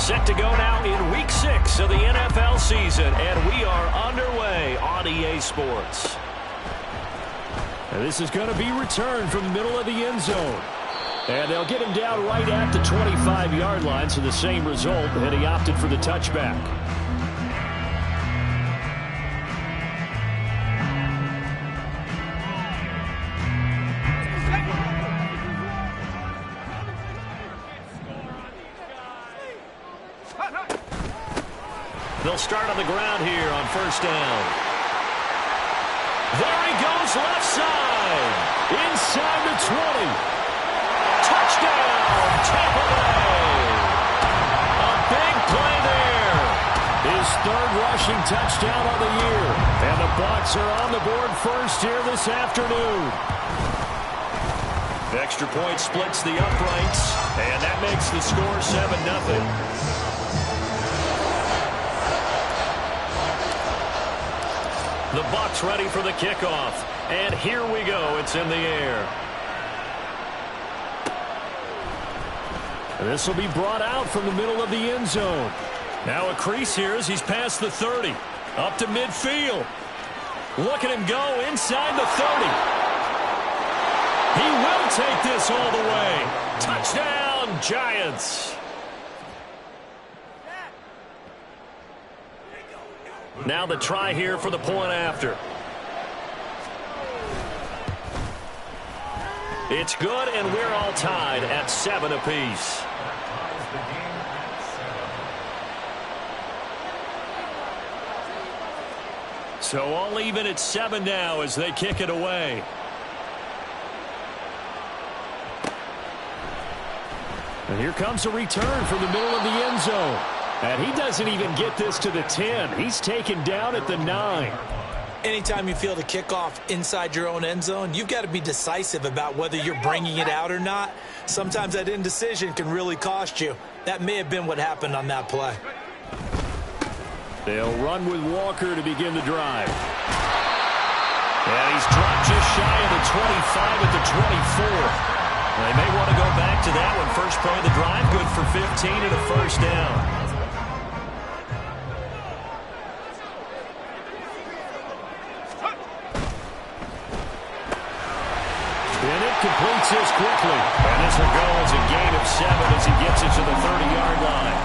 Set to go now in Week 6 of the NFL season, and we are underway on EA Sports. And this is going to be returned from the middle of the end zone. And they'll get him down right at the 25-yard line, so the same result, and he opted for the touchback. They'll start on the ground here on first down. There he goes left side. Inside the 20. Touchdown, Tampa Bay. A big play there. His third rushing touchdown of the year. And the Bucs are on the board first here this afternoon. Extra point splits the uprights, and that makes the score 7-0. The Bucs ready for the kickoff. And here we go. It's in the air. This will be brought out from the middle of the end zone. Now a crease here as he's past the 30. Up to midfield. Look at him go inside the 30. He will take this all the way. Touchdown, Giants. Now the try here for the point after. It's good, and we're all tied at 7 apiece. So all even at 7 now as they kick it away. And here comes a return from the middle of the end zone. And he doesn't even get this to the 10. He's taken down at the 9. Anytime you field a kickoff inside your own end zone, you've got to be decisive about whether you're bringing it out or not. Sometimes that indecision can really cost you. That may have been what happened on that play. They'll run with Walker to begin the drive. And he's dropped just shy of the 25 at the 24. They may want to go back to that one. First play of the drive, good for 15 and a first down. And it completes this quickly. And this will go as a gain of 7 as he gets it to the 30-yard line.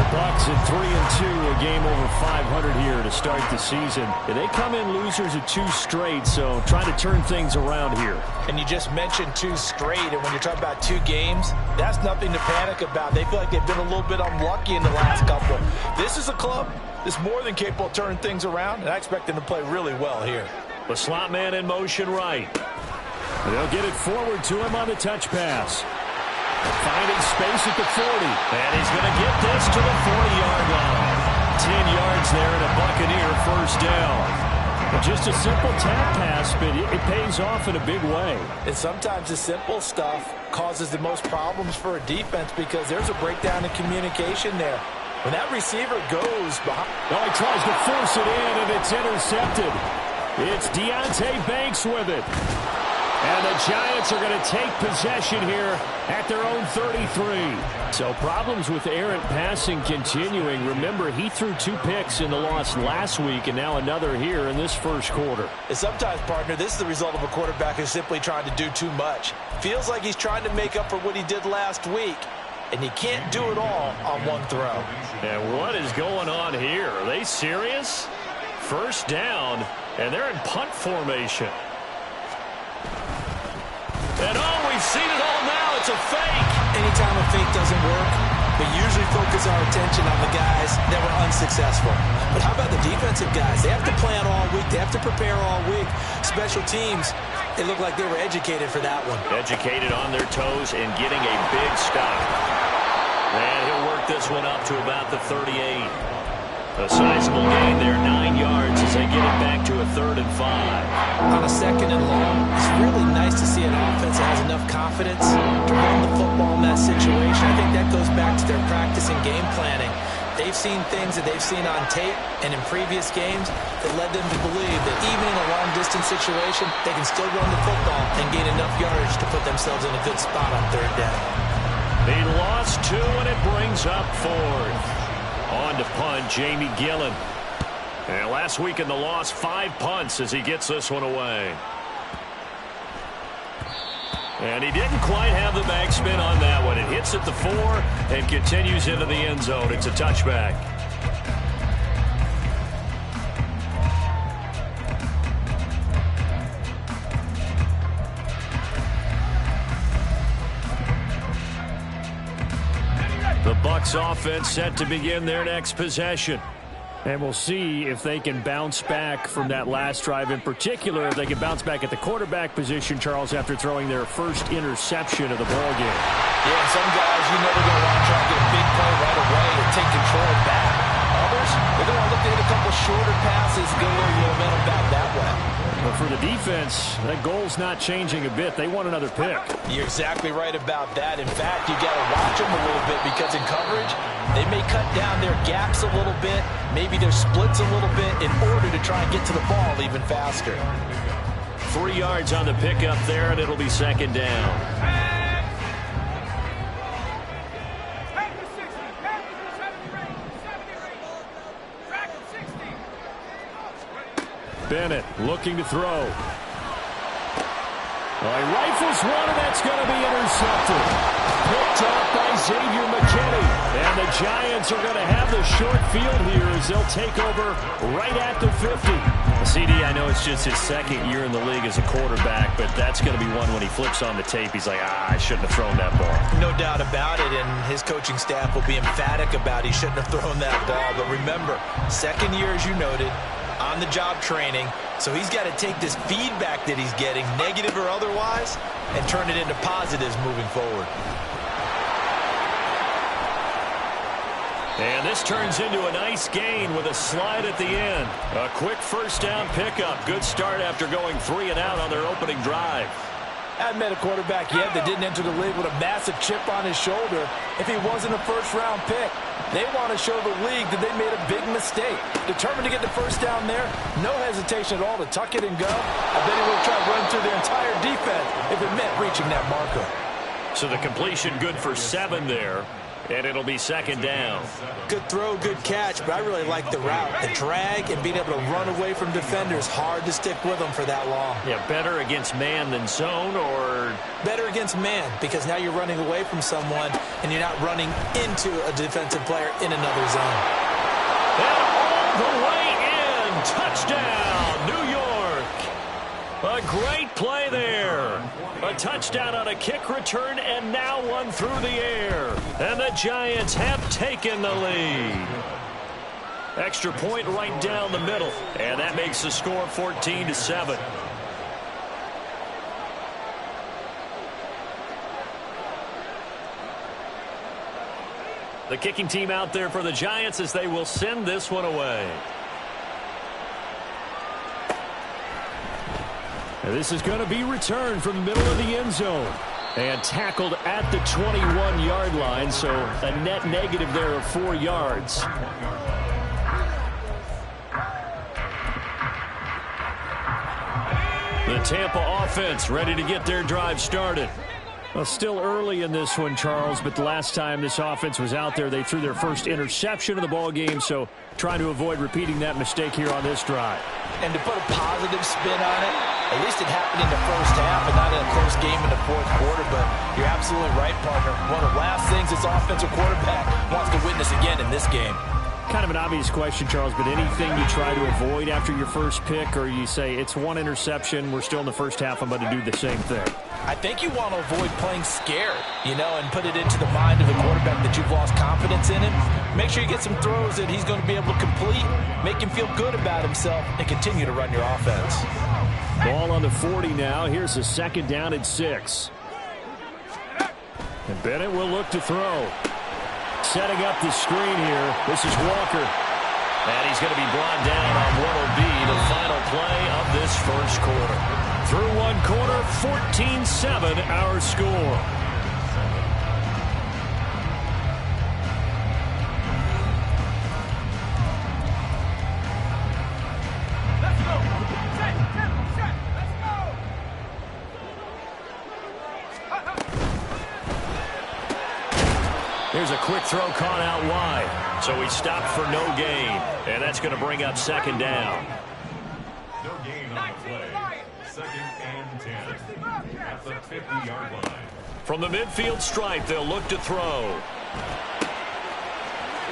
The Bucs at 3-2, a game over 500 here to start the season. And they come in losers at 2 straight, so trying to turn things around here. And you just mentioned 2 straight, and when you're talking about 2 games, that's nothing to panic about. They feel like they've been a little bit unlucky in the last couple. This is a club that's more than capable of turning things around, and I expect them to play really well here. The slot man in motion right. They'll get it forward to him on the touch pass. Finding space at the 40. And he's going to get this to the 40-yard line. 10 yards there and a Buccaneer first down. But just a simple tap pass, but it pays off in a big way. And sometimes the simple stuff causes the most problems for a defense because there's a breakdown in communication there. When that receiver goes behind. Oh, he tries to force it in, and it's intercepted. It's Deonte Banks with it. And the Giants are going to take possession here at their own 33. So problems with errant passing continuing. Remember, he threw 2 picks in the loss last week and now another here in this first quarter. And sometimes, partner, this is the result of a quarterback who's simply trying to do too much. Feels like he's trying to make up for what he did last week. And he can't do it all on one throw. And what is going on here? Are they serious? First down, and they're in punt formation. And we've seen it all now. It's a fake. Anytime a fake doesn't work, we usually focus our attention on the guys that were unsuccessful. But how about the defensive guys? They have to plan all week. They have to prepare all week. Special teams, they look like they were educated for that one. Educated on their toes and getting a big stop. And he'll work this one up to about the 38. A sizable gain there, 9 yards as they get it back to a 3rd and 5. On a 2nd and long, it's really nice to see an offense that has enough confidence to run the football in that situation. I think that goes back to their practice and game planning. They've seen things that they've seen on tape and in previous games that led them to believe that even in a long-distance situation, they can still run the football and gain enough yardage to put themselves in a good spot on 3rd down. He lost 2, and it brings up 4th. On to punt, Jamie Gillen. And last week in the loss, 5 punts as he gets this one away. And he didn't quite have the backspin on that one. It hits at the 4 and continues into the end zone. It's a touchback. The Bucs offense set to begin their next possession. And we'll see if they can bounce back from that last drive. In particular, if they can bounce back at the quarterback position, Charles, after throwing their first interception of the ballgame. Yeah, some guys, you know they're going to want to try to get a big play right away and take control back. Others, they're going to look to hit a couple shorter passes, get a little momentum back that way. But for the defense, that goal's not changing a bit. They want another pick. You're exactly right about that. In fact, you got to watch them a little bit because in coverage, they may cut down their gaps a little bit, maybe their splits a little bit in order to try and get to the ball even faster. 3 yards on the pickup there, and it'll be second down. Bennett looking to throw. Well, he rifles one, and that's going to be intercepted. Picked up by Xavier McKinney. And the Giants are going to have the short field here as they'll take over right at the 50. CD, I know it's just his second year in the league as a quarterback, but that's going to be one when he flips on the tape. He's like, I shouldn't have thrown that ball. No doubt about it, and his coaching staff will be emphatic about he shouldn't have thrown that ball. But remember, second year, as you noted, on-the-job training, so he's got to take this feedback that he's getting, negative or otherwise, and turn it into positives moving forward. And this turns into a nice gain with a slide at the end. A quick first down pickup. Good start after going 3 and out on their opening drive. I haven't met a quarterback yet that didn't enter the league with a massive chip on his shoulder if he wasn't a first-round pick. They want to show the league that they made a big mistake. Determined to get the first down there, no hesitation at all to tuck it and go. I bet he would try to run through their entire defense if it meant reaching that marker. So the completion good for 7 there. And it'll be second down. Good throw, good catch, but I really like the route. The drag and being able to run away from defenders, hard to stick with them for that long. Yeah, better against man than zone, or? Better against man, because now you're running away from someone and you're not running into a defensive player in another zone. And all the way in. Touchdown, New York. A great play there. A touchdown on a kick return, and now one through the air. And the Giants have taken the lead. Extra point right down the middle. And that makes the score 14-7. The kicking team out there for the Giants as they will send this one away. And this is going to be returned from the middle of the end zone. And tackled at the 21-yard line, so a net negative there of 4 yards. The Tampa offense ready to get their drive started. Well, still early in this one, Charles, but the last time this offense was out there, they threw their first interception of the ball game, so trying to avoid repeating that mistake here on this drive. And to put a positive spin on it, at least it happened in the first half and not in a close game in the fourth quarter, but you're absolutely right, partner. One of the last things this offensive quarterback wants to witness again in this game. Kind of an obvious question, Charles, but anything you try to avoid after your first pick, or you say it's one interception, we're still in the first half, I'm going to do the same thing? I think you want to avoid playing scared, and put it into the mind of the quarterback that you've lost confidence in him. Make sure you get some throws that he's going to be able to complete, make him feel good about himself, and continue to run your offense. Ball on the 40 now. Here's a second down and 6. And Bennett will look to throw. Setting up the screen here. This is Walker. And he's going to be brought down on what will be the final play of this first quarter. Through one quarter, 14-7 our score. Here's a quick throw caught out wide. So he stopped for no gain, and that's going to bring up second down. No gain on the play. Second and 10 at the 50-yard line. From the midfield stripe, they'll look to throw.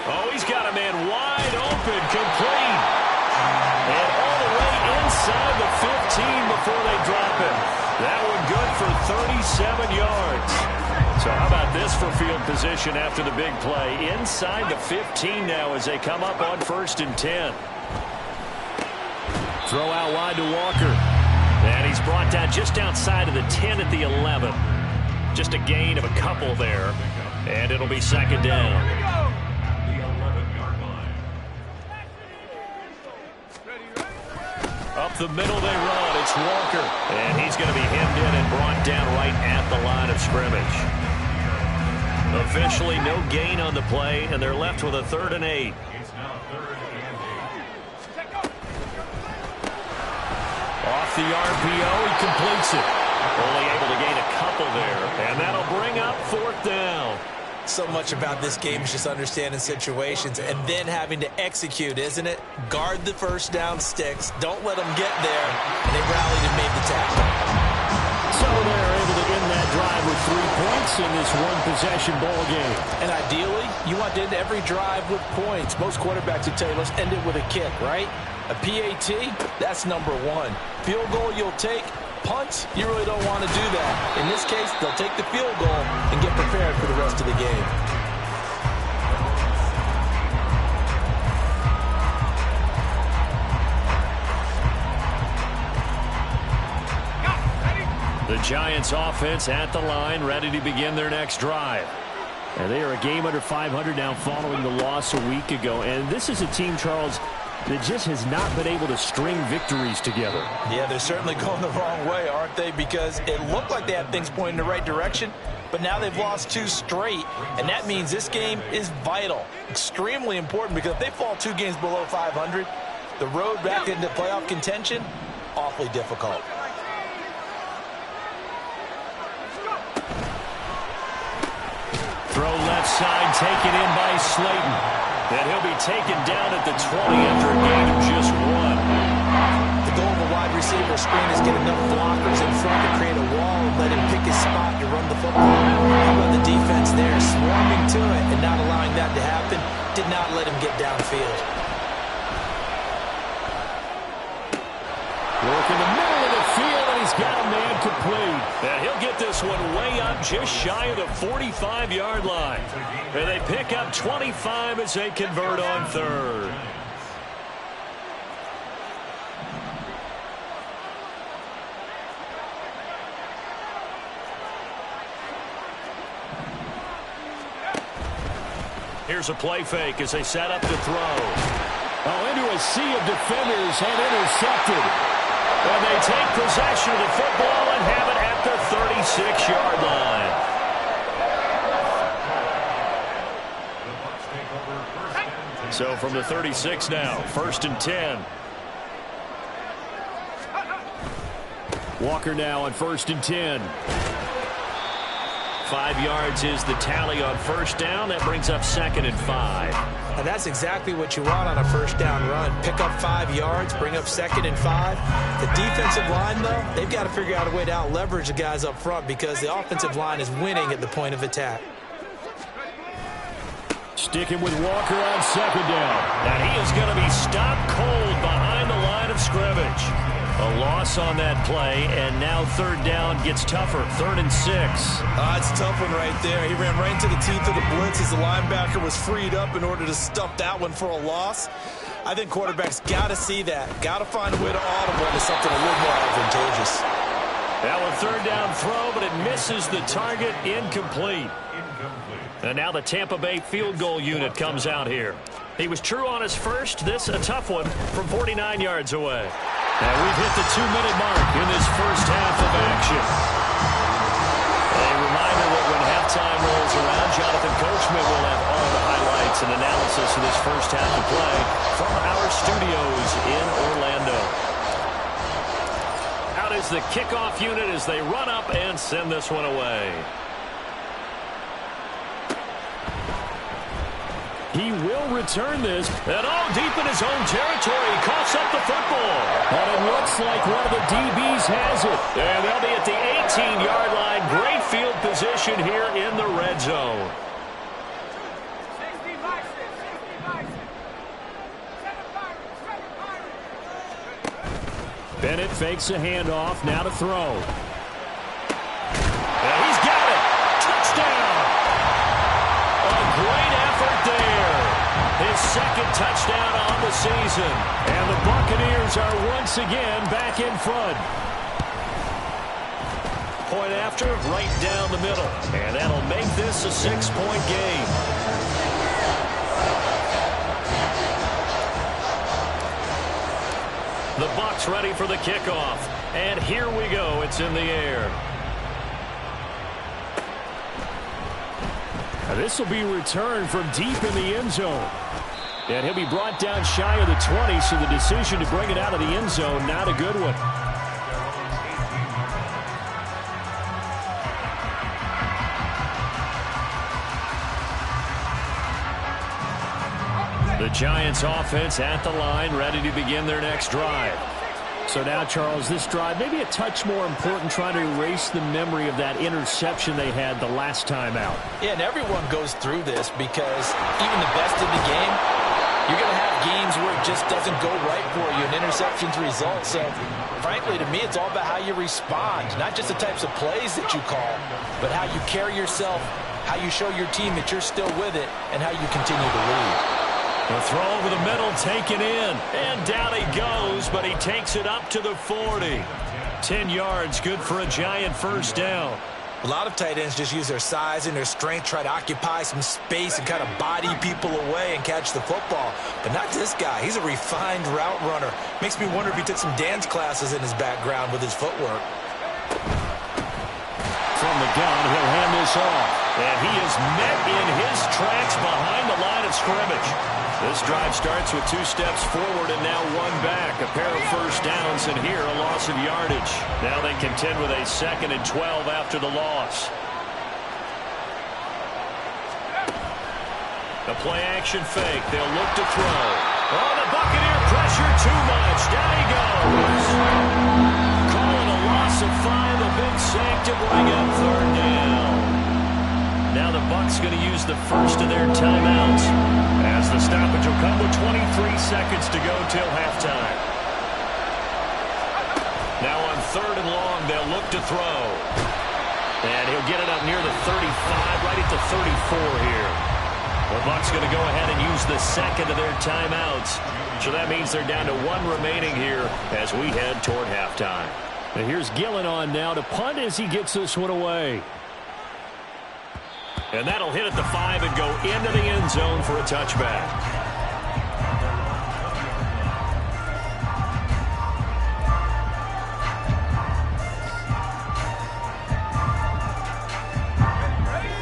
Oh, he's got a man wide open, complete. And all the way inside the 15 before they drop him. That one good for 37 yards. So how about this for field position after the big play? Inside the 15 now as they come up on 1st and 10. Throw out wide to Walker. And he's brought down just outside of the 10 at the 11. Just a gain of a couple there. And it'll be second down. The 11-yard line. Up the middle they run. It's Walker. And he's going to be hemmed in and brought down right at the line of scrimmage. Officially no gain on the play, and they're left with a 3rd and 8. It's now 3rd and 8. Off the RPO, he completes it. Only able to gain a couple there, and that'll bring up 4th down. So much about this game is just understanding situations and then having to execute, isn't it? Guard the first down sticks. Don't let them get there. And they rallied and made the tackle. So they're able to end that drive with 3 points in this one-possession ball game. And ideally, you want to end every drive with points. Most quarterbacks would tell you, let's end it with a kick, right? A PAT, that's number 1. Field goal you'll take. Punt, you really don't want to do that. In this case, they'll take the field goal and get prepared for the rest of the game. The Giants offense at the line, ready to begin their next drive. And they are a game under 500 now following the loss a week ago. And this is a team, Charles, that just has not been able to string victories together. Yeah, they're certainly going the wrong way, aren't they? Because it looked like they had things pointing in the right direction, but now they've lost 2 straight, and that means this game is vital, extremely important, because if they fall 2 games below 500, the road back into playoff contention, awfully difficult. Throw left side, taken in by Slayton. And he'll be taken down at the 20 after a gain of just 1. The goal of a wide receiver screen is get enough blockers in front to create a wall and let him pick his spot to run the football. How about the defense there, swarming to it and not allowing that to happen? Did not let him get downfield. Work in the middle of the field, and he's got a man complete. And he'll get this one way up just shy of the 45-yard line. And they pick up 25 as they convert on 3rd. Here's a play fake as they set up to throw. Oh, into a sea of defenders and intercepted. And they take possession of the football and have it at the 36-yard line. So from the 36 now, 1st and 10. Walker now on 1st and 10. 5 yards is the tally on 1st down. That brings up 2nd and 5. And that's exactly what you want on a 1st down run. Pick up 5 yards, bring up 2nd and 5. The defensive line, though, they've got to figure out a way to out-leverage the guys up front because the offensive line is winning at the point of attack. Sticking with Walker on 2nd down. And he is going to be stopped cold behind the line of scrimmage. A loss on that play, and now 3rd down gets tougher. 3rd and 6. It's a tough one right there. He ran right into the teeth of the blitz as the linebacker was freed up in order to stuff that one for a loss. I think quarterbacks got to see that. Got to find a way to audible into something a little more advantageous. That one 3rd down throw, but it misses the target. Incomplete. And now the Tampa Bay field goal unit comes out here. He was true on his first. This a tough one from 49 yards away. And we've hit the 2-minute mark in this first half of action. A reminder that when halftime rolls around, Jonathan Coachman will have all the highlights and analysis of this first half of play from our studios in Orlando. Out is the kickoff unit as they run up and send this one away. He will return this. And deep in his own territory. He coughs up the football. And it looks like one of the DBs has it. And they'll be at the 18-yard line. Great field position here in the red zone. Bennett fakes a handoff. Now to throw. And he's got it. Touchdown. A great effort there. His second touchdown on the season. And the Buccaneers are once again back in front. Point after, right down the middle. And that'll make this a 6-point game. The Bucs ready for the kickoff. And here we go. It's in the air. Now this will be returned from deep in the end zone. And he'll be brought down shy of the 20, so the decision to bring it out of the end zone, not a good one. The Giants offense at the line, ready to begin their next drive. So now, Charles, this drive maybe a touch more important, trying to erase the memory of that interception they had the last time out. Yeah, and everyone goes through this because even the best in the game, you're going to have games where it just doesn't go right for you, and interceptions result. So, frankly, to me, it's all about how you respond, not just the types of plays that you call, but how you carry yourself, how you show your team that you're still with it, and how you continue to lead. The throw over the middle taken in. And down he goes, but he takes it up to the 40. 10 yards, good for a Giant first down. A lot of tight ends just use their size and their strength, try to occupy some space and kind of body people away and catch the football. But not this guy. He's a refined route runner. Makes me wonder if he took some dance classes in his background with his footwork. From the gun, he'll hand this off. And he is met in his tracks behind the line of scrimmage. This drive starts with 2 steps forward and now 1 back. A pair of first downs, and here a loss of yardage. Now they contend with a 2nd and 12 after the loss. A play-action fake. They'll look to throw. Oh, the Buccaneer pressure too much. Down he goes. Call it a loss of 5. A big sack to bring up 3rd down. Now the Bucs going to use the first of their timeouts, as the stoppage will come with 23 seconds to go till halftime. Now on 3rd and long, they'll look to throw. And he'll get it up near the 35, right at the 34 here. The Bucs going to go ahead and use the second of their timeouts. So that means they're down to 1 remaining here as we head toward halftime. And here's Gillen on now to punt as he gets this one away. And that'll hit at the 5 and go into the end zone for a touchback.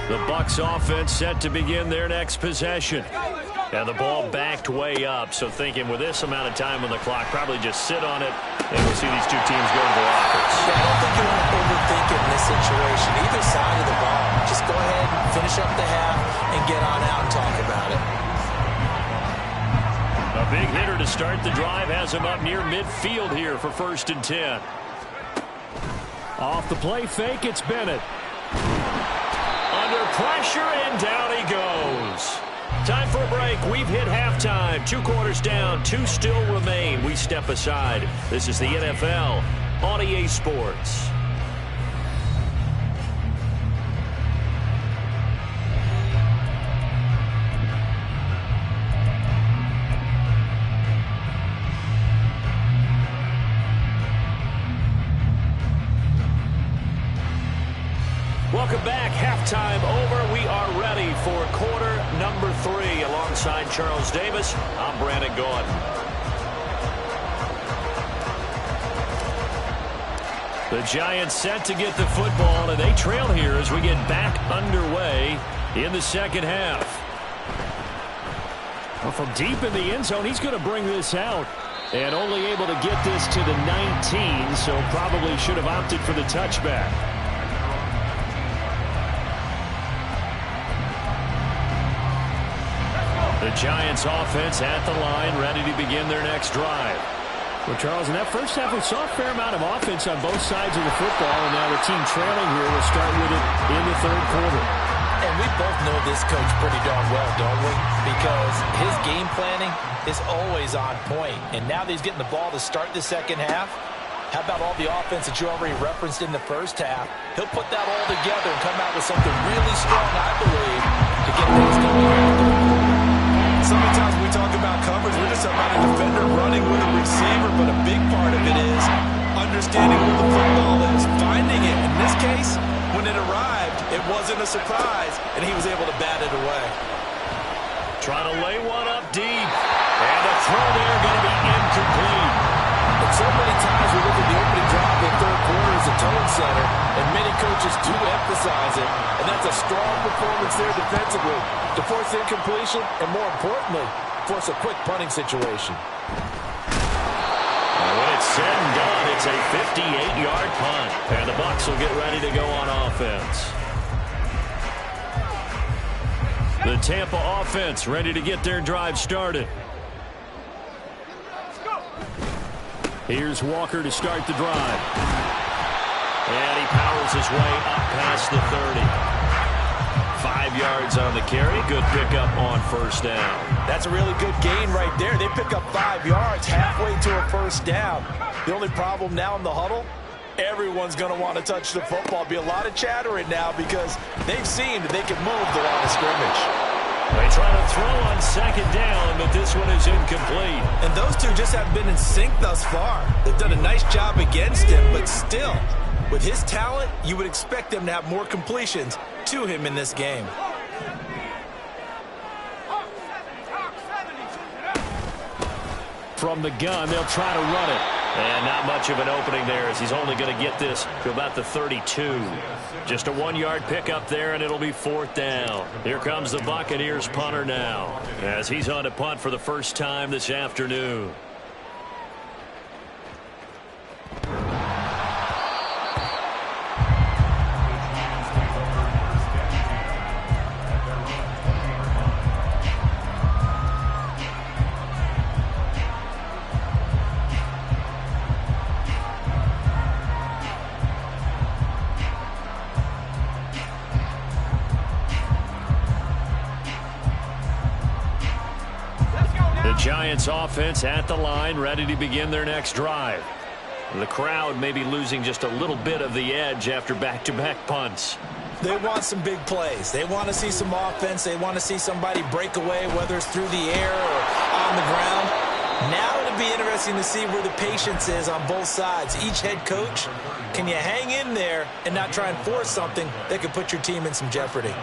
The Bucs offense set to begin their next possession. And the ball backed way up, so thinking with this amount of time on the clock, probably just sit on it, and we'll see these two teams go to the lockers. Yeah, I don't think you want to overthink it in this situation. Either side of the ball, just go ahead and finish up the half and get on out and talk about it. A big hitter to start the drive has him up near midfield here for 1st and 10. Off the play fake, it's Bennett. Under pressure, and down he goes. Time for a break. We've hit halftime. 2 quarters down. 2 still remain. We step aside. This is the NFL on EA Sports. Welcome back. Halftime over. We are ready for quarter number 3. Alongside Charles Davis, I'm Brandon Gordon. The Giants set to get the football, and they trail here as we get back underway in the second half. Well, from deep in the end zone, he's going to bring this out. And only able to get this to the 19, so probably should have opted for the touchback. The Giants offense at the line, ready to begin their next drive. Well, Charles, in that first half, we saw a fair amount of offense on both sides of the football, and now the team trailing here will start with it in the third quarter. And we both know this coach pretty darn well, don't we? Because his game planning is always on point. And now that he's getting the ball to start the second half, how about all the offense that you already referenced in the first half? He'll put that all together and come out with something really strong, I believe, to get things going. So many times when we talk about coverage, we're just about a defender running with a receiver, but a big part of it is understanding where the football is, finding it. In this case, when it arrived, it wasn't a surprise, and he was able to bat it away. Trying to lay one up deep. And the throw there going to be incomplete. And so many times we look at the opening drive in the third quarter as a tone setter, and many coaches do emphasize it, and that's a strong performance there defensively to force incompletion and, more importantly, force a quick punting situation. When it's said and done, it's a 58-yard punt, and the Bucs will get ready to go on offense. The Tampa offense ready to get their drive started. Here's Walker to start the drive. And he powers his way up past the 30. 5 yards on the carry. Good pickup on first down. That's a really good gain right there. They pick up 5 yards halfway to a first down. The only problem now in the huddle, everyone's going to want to touch the football. Be a lot of chattering now because they've seen that they can move the line of scrimmage. They try to throw on second down, but this one is incomplete. And those two just haven't been in sync thus far. They've done a nice job against him, but still, with his talent, you would expect them to have more completions to him in this game. From the gun, they'll try to run it. And not much of an opening there as he's only going to get this to about the 32. Just a 1-yard pickup there, and it'll be fourth down. Here comes the Buccaneers punter now as he's on to punt for the first time this afternoon. Giants offense at the line, ready to begin their next drive. The crowd may be losing just a little bit of the edge after back-to-back punts. They want some big plays. They want to see some offense. They want to see somebody break away, whether it's through the air or on the ground. Now it'll be interesting to see where the patience is on both sides. Each head coach, can you hang in there and not try and force something that could put your team in some jeopardy?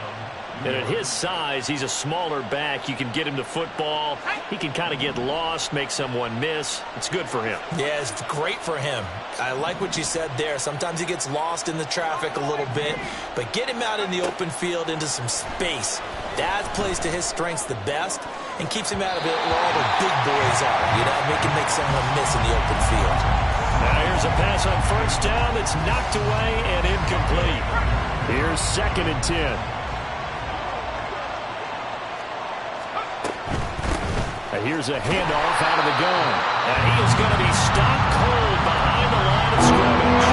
And at his size, he's a smaller back. You can get him to football. He can kind of get lost, make someone miss. It's good for him. Yeah, it's great for him. I like what you said there. Sometimes he gets lost in the traffic a little bit, but get him out in the open field into some space. That plays to his strengths the best and keeps him out of it where all the big boys are. You know, make someone miss in the open field. Now here's a pass on first down that's knocked away and incomplete. Here's 2nd and 10. Here's a handoff out of the gun. And he is going to be stopped cold behind the line of scrimmage.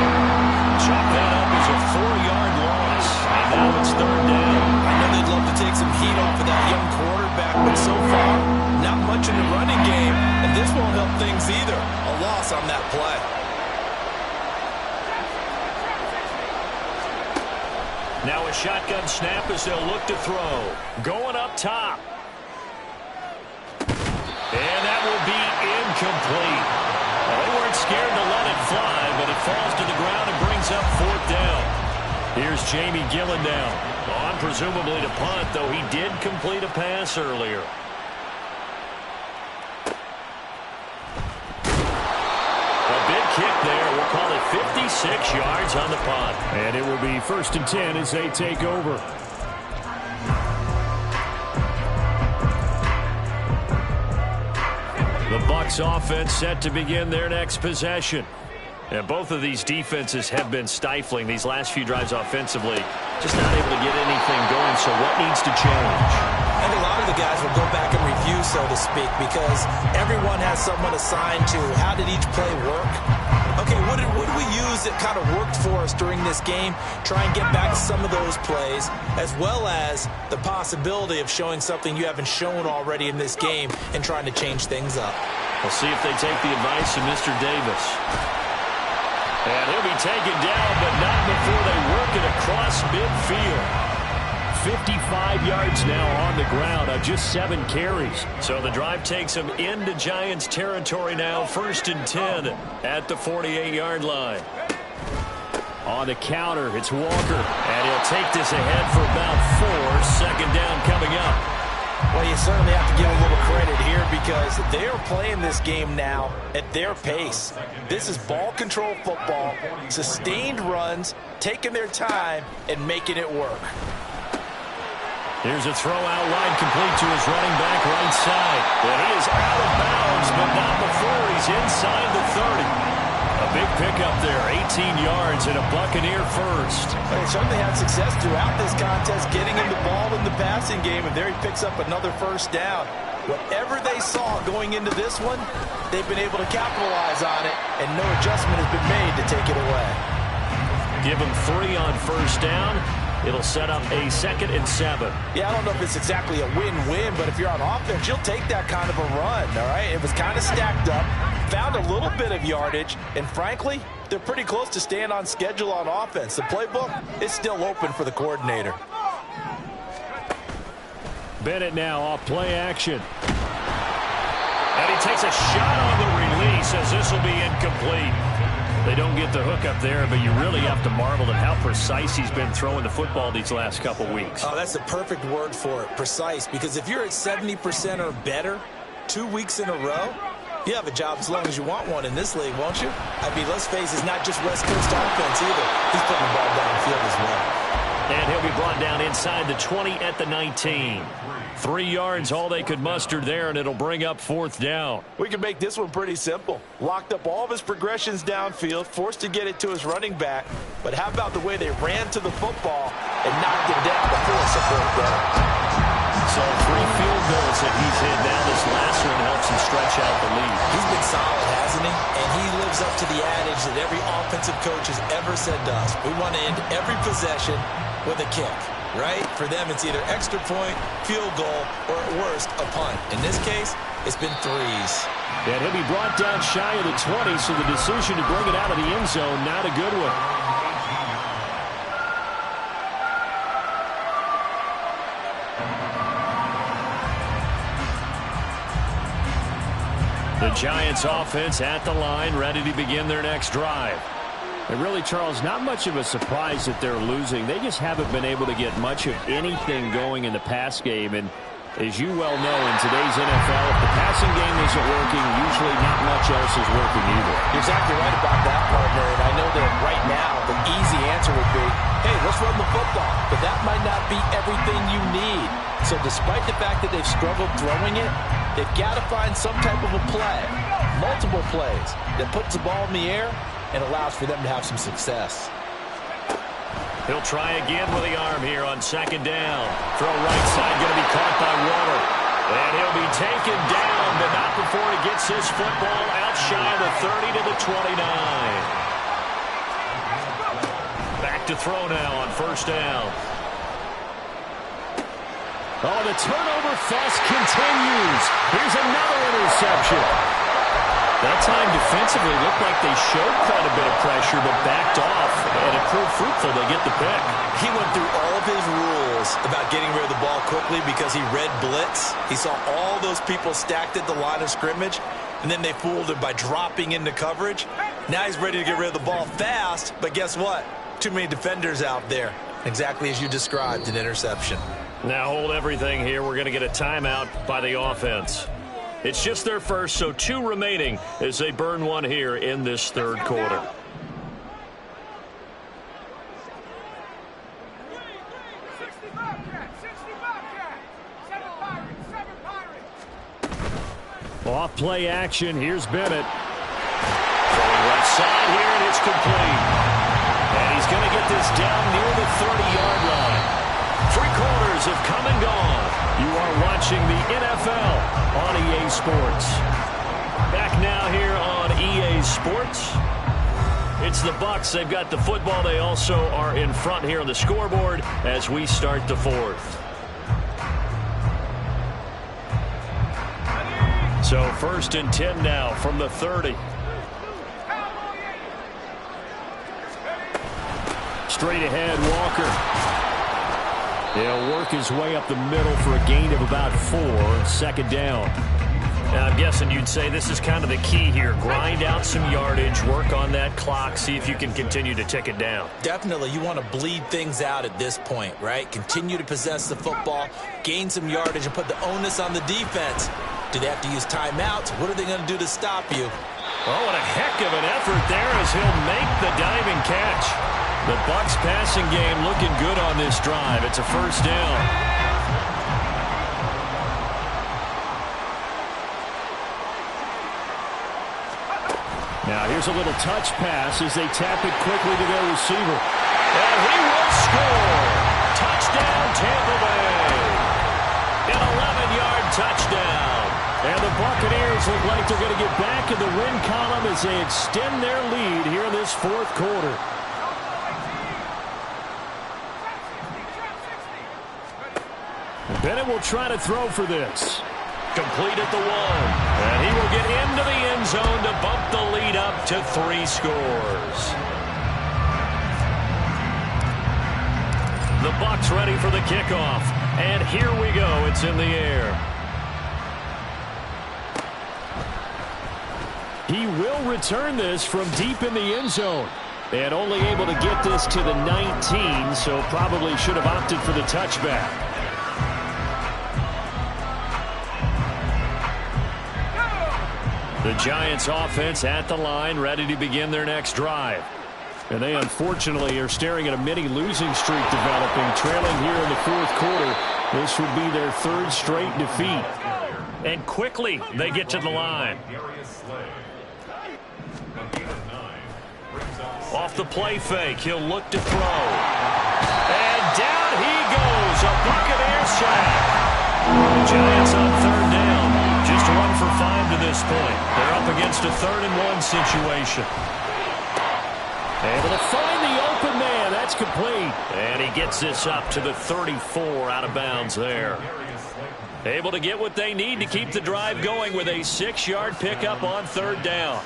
Chalk that up as a 4-yard loss. And now it's 3rd down. I know they'd love to take some heat off of that young quarterback, but so far, not much in the running game. And this won't help things either. A loss on that play. Now a shotgun snap as they'll look to throw. Going up top. And that will be incomplete. Well, they weren't scared to let it fly, but it falls to the ground and brings up 4th down. Here's Jamie Gillen down. On presumably to punt, though he did complete a pass earlier. A big kick there. We'll call it 56 yards on the punt. And it will be 1st and 10 as they take over. The Bucs offense set to begin their next possession. And both of these defenses have been stifling these last few drives offensively. Just not able to get anything going, so what needs to change? I think a lot of the guys will go back and review so to speak, because everyone has someone assigned to how did each play work. Okay, what did we use that kind of worked for us during this game? Try and get back to some of those plays, as well as the possibility of showing something you haven't shown already in this game and trying to change things up. We'll see if they take the advice of Mr. Davis. And he'll be taken down, but not before they work it across midfield. 55 yards now on the ground on just 7 carries. So the drive takes them into Giants territory now, 1st and 10 at the 48-yard line. On the counter, it's Walker. And he'll take this ahead for about 4. 2nd down coming up. Well, you certainly have to give a little credit here because they are playing this game now at their pace. This is ball control football, sustained runs, taking their time, and making it work. Here's a throw out wide, complete to his running back right side. And he is out of bounds, but not before he's inside the 30. A big pickup there, 18 yards and a Buccaneer first. They certainly had success throughout this contest getting him the ball in the passing game, and there he picks up another 1st down. Whatever they saw going into this one, they've been able to capitalize on it, and no adjustment has been made to take it away. Give him 3 on 1st down. It'll set up a 2nd and 7. Yeah, I don't know if it's exactly a win-win, but if you're on offense, you'll take that kind of a run, all right? It was kind of stacked up, found a little bit of yardage, and frankly, they're pretty close to staying on schedule on offense. The playbook is still open for the coordinator. Bennett now off play action. And he takes a shot on the release as this will be incomplete. They don't get the hook up there, but you really have to marvel at how precise he's been throwing the football these last couple weeks. Oh, that's the perfect word for it, precise, because if you're at 70% or better 2 weeks in a row, you have a job as long as you want one in this league, won't you? I mean, let's face it, it's not just West Coast offense either. He's putting the ball downfield as well. And he'll be brought down inside the 20 at the 19. 3 yards, all they could muster there, and it'll bring up 4th down. We can make this one pretty simple. Locked up all of his progressions downfield, forced to get it to his running back. But how about the way they ran to the football and knocked him down before it's a 4th down? So 3 field goals that he's hit. Now this last one helps him stretch out the lead. He's been solid, hasn't he? And he lives up to the adage that every offensive coach has ever said to us. We want to end every possession with a kick. Right? For them, it's either extra point, field goal, or at worst, a punt. In this case, it's been 3s. And he'll be brought down shy of the 20, so the decision to bring it out of the end zone, not a good one. The Giants offense at the line, ready to begin their next drive. And really, Charles, not much of a surprise that they're losing. They just haven't been able to get much of anything going in the pass game. And as you well know, in today's NFL, if the passing game isn't working, usually not much else is working either. You're exactly right about that, partner. And I know that right now the easy answer would be, hey, let's run the football. But that might not be everything you need. So despite the fact that they've struggled throwing it, they've got to find some type of a play, multiple plays, that puts the ball in the air and allows for them to have some success. He'll try again with the arm here on 2nd down. Throw right side, going to be caught by Water. And he'll be taken down, but not before he gets his football out shy of the 30 to the 29. Back to throw now on 1st down. Oh, the turnover fest continues. Here's another interception. That time defensively looked like they showed quite a bit of pressure but backed off, and it proved fruitful. They get the pick. He went through all of his rules about getting rid of the ball quickly because he read blitz. He saw all those people stacked at the line of scrimmage, and then they fooled him by dropping into coverage. Now he's ready to get rid of the ball fast, but guess what? Too many defenders out there. Exactly as you described, an interception. Now hold everything here. We're going to get a timeout by the offense. It's just their first, so 2 remaining as they burn one here in this 3rd quarter. Off play action. Here's Bennett. Throwing right side here, and it's complete. And he's going to get this down near the 30-yard line. 3 quarters have come and gone. You are watching the NFL on EA Sports. Back now here on EA Sports. It's the Bucs. They've got the football. They also are in front here on the scoreboard as we start the fourth. So 1st and 10 now from the 30. Straight ahead, Walker. He'll work his way up the middle for a gain of about 4. 2nd down. Now, I'm guessing you'd say this is kind of the key here. Grind out some yardage, work on that clock, see if you can continue to tick it down. Definitely, you want to bleed things out at this point, right? Continue to possess the football, gain some yardage, and put the onus on the defense. Do they have to use timeouts? What are they going to do to stop you? Oh, what a heck of an effort there as he'll make the diving catch. The Bucs passing game looking good on this drive. It's a 1st down. Now here's a little touch pass as they tap it quickly to their receiver. And he will score. Touchdown, Tampa Bay. An 11-yard touchdown. And the Buccaneers look like they're going to get back in the win column as they extend their lead here in this 4th quarter. Bennett will try to throw for this. Complete at the 1. And he will get into the end zone to bump the lead up to 3 scores. The Bucs ready for the kickoff. And here we go. It's in the air. He will return this from deep in the end zone. And only able to get this to the 19, so probably should have opted for the touchback. The Giants offense at the line, ready to begin their next drive. And they unfortunately are staring at a mini losing streak developing, trailing here in the 4th quarter. This would be their 3rd straight defeat. And quickly they get to the line. Off the play fake, he'll look to throw. And down he goes, a Buccaneer sack. The Giants on 3rd down. Just 1 for 5 to this point. They're up against a 3rd and 1 situation. Able to find the open man. That's complete. And he gets this up to the 34 out of bounds there. Able to get what they need to keep the drive going with a 6-yard pickup on 3rd down.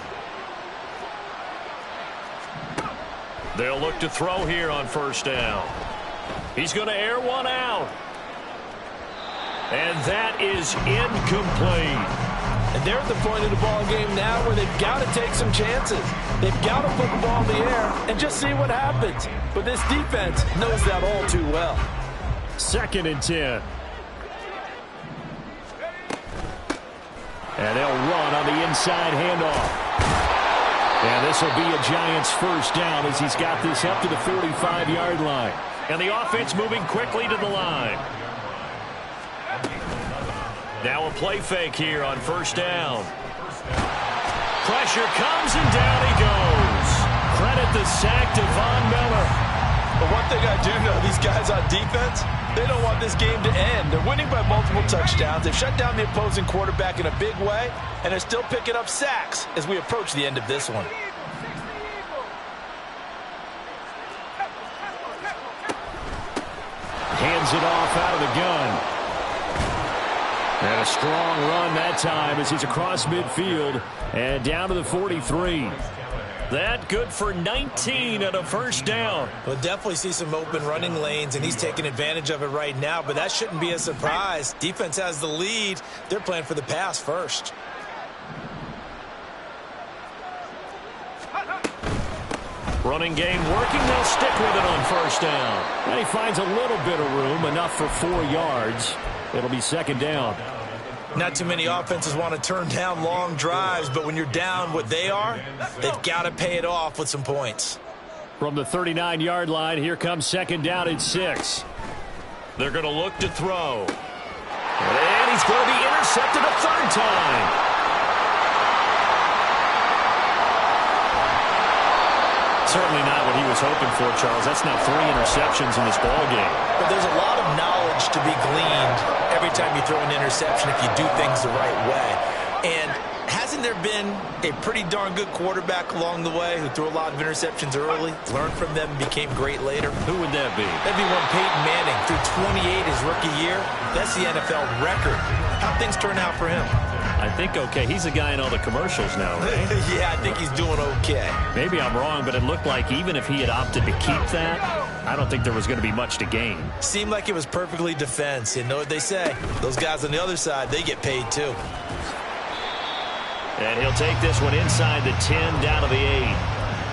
They'll look to throw here on 1st down. He's going to air one out. And that is incomplete. And they're at the point of the ball game now where they've got to take some chances. They've got to put the ball in the air and just see what happens. But this defense knows that all too well. 2nd and 10. And they'll run on the inside handoff. And this will be a Giants 1st down as he's got this up to the 45-yard line. And the offense moving quickly to the line. Now a play fake here on 1st down. Pressure comes and down he goes. Credit the sack to Von Miller. But one thing I do know, these guys on defense, they don't want this game to end. They're winning by multiple touchdowns. They've shut down the opposing quarterback in a big way, and they're still picking up sacks as we approach the end of this one. Hands it off out of the gun. And a strong run that time as he's across midfield and down to the 43. That good for 19 and a 1st down. We'll definitely see some open running lanes, and he's taking advantage of it right now, but that shouldn't be a surprise. Defense has the lead. They're playing for the pass first. Running game working. They'll stick with it on 1st down. And he finds a little bit of room, enough for 4 yards. It'll be 2nd down. Not too many offenses want to turn down long drives, but when you're down what they are, they've got to pay it off with some points. From the 39-yard line, here comes 2nd down at 6. They're going to look to throw. And he's going to be intercepted a 3rd time. Certainly not what he was hoping for, Charles. That's now 3 interceptions in this ball game. But there's a lot of knowledge to be gleaned every time you throw an interception if you do things the right way. And hasn't there been a pretty darn good quarterback along the way who threw a lot of interceptions early, learned from them, and became great later? Who would that be? That'd be one Peyton Manning threw 28 his rookie year. That's the NFL record. How'd things turn out for him? I think okay. He's a guy in all the commercials now, right? Yeah, I think he's doing okay. Maybe I'm wrong, but it looked like even if he had opted to keep that, I don't think there was going to be much to gain. Seemed like it was perfectly defense. You know what they say. Those guys on the other side, they get paid too. And he'll take this one inside the 10, down to the 8.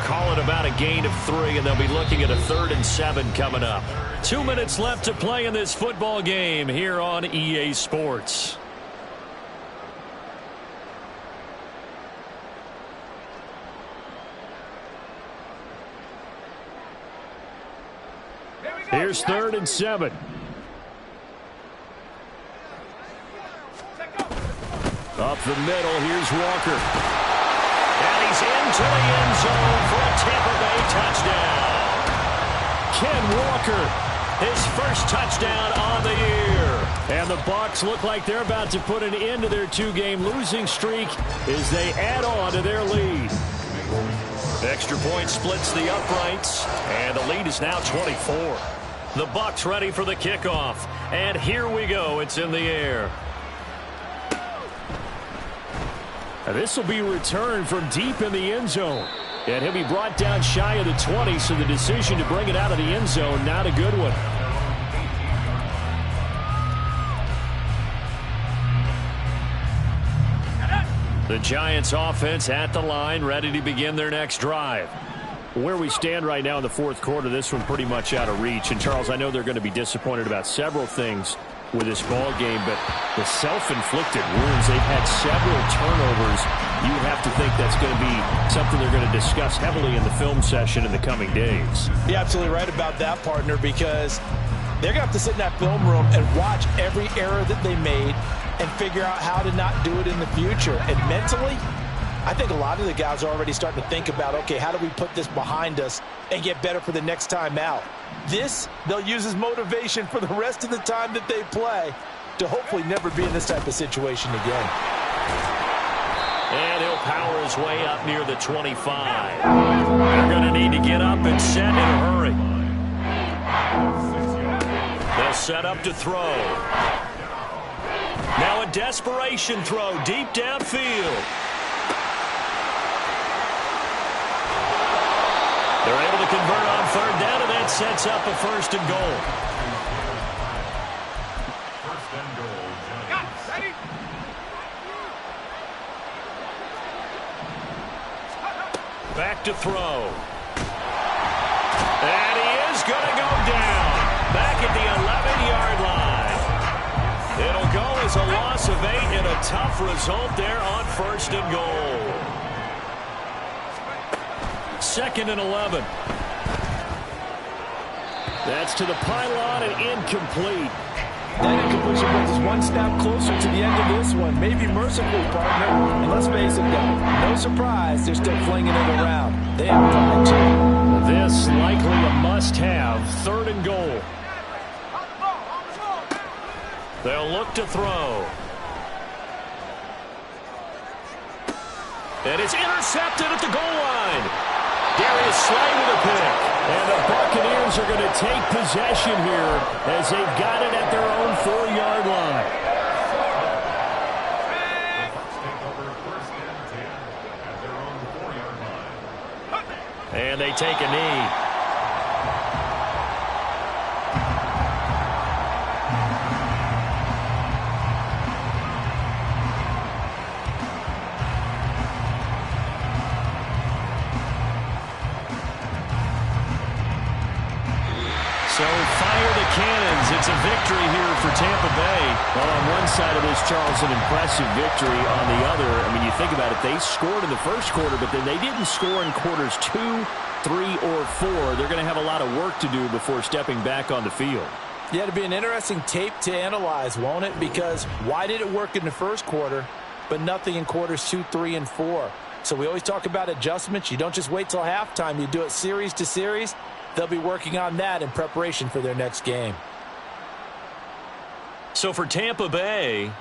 Call it about a gain of 3, and they'll be looking at a 3rd and 7 coming up. 2 minutes left to play in this football game here on EA Sports. Here's 3rd and 7. Up the middle, here's Walker. And he's into the end zone for a Tampa Bay touchdown. Ken Walker, his first touchdown on the year. And the Bucs look like they're about to put an end to their 2-game losing streak as they add on to their lead. Extra point splits the uprights, and the lead is now 24. The Bucs ready for the kickoff, and here we go. It's in the air. This will be returned from deep in the end zone. And he'll be brought down shy of the 20, so the decision to bring it out of the end zone, not a good one. The Giants offense at the line, ready to begin their next drive. Where we stand right now in the 4th quarter, this one pretty much out of reach. And, Charles, I know they're going to be disappointed about several things with this ball game, but the self-inflicted wounds, they've had several turnovers. You have to think that's going to be something they're going to discuss heavily in the film session in the coming days. You're absolutely right about that, partner, because they're going to have to sit in that film room and watch every error that they made and figure out how to not do it in the future. And mentally, I think a lot of the guys are already starting to think about, okay, how do we put this behind us and get better for the next time out? This, they'll use as motivation for the rest of the time that they play to hopefully never be in this type of situation again. And he'll power his way up near the 25. They're going to need to get up and set in a hurry. They'll set up to throw. Now a desperation throw deep downfield. They're able to convert on 3rd down, and that sets up a 1st and goal. 1st and goal, Giants. Back to throw. And he is going to go down. Back at the 11-yard line. It'll go as a loss of 8 and a tough result there on 1st and goal. 2nd and 11. That's to the pylon and incomplete. That incompletion brings us one step closer to the end of this one. Maybe mercifully, partner. And let's face it, though, no surprise, they're still flinging it around. They have pride, too. This likely a must-have. 3rd and goal. They'll look to throw. And it's intercepted at the goal line. Darius Slay with a pick. And the Buccaneers are going to take possession here as they've got it at their own 4-yard line. Take over 1st and 10 at their own 4-yard line. And they take a knee. So fire the cannons. It's a victory here for Tampa Bay. Well, on one side of this, Charles, an impressive victory. On the other, I mean, you think about it, they scored in the 1st quarter, but then they didn't score in quarters 2, 3, or 4. They're going to have a lot of work to do before stepping back on the field. Yeah, it'll be an interesting tape to analyze, won't it? Because why did it work in the 1st quarter, but nothing in quarters 2, 3, and 4? So we always talk about adjustments. You don't just wait till halftime. You do it series to series. They'll be working on that in preparation for their next game. So for Tampa Bay,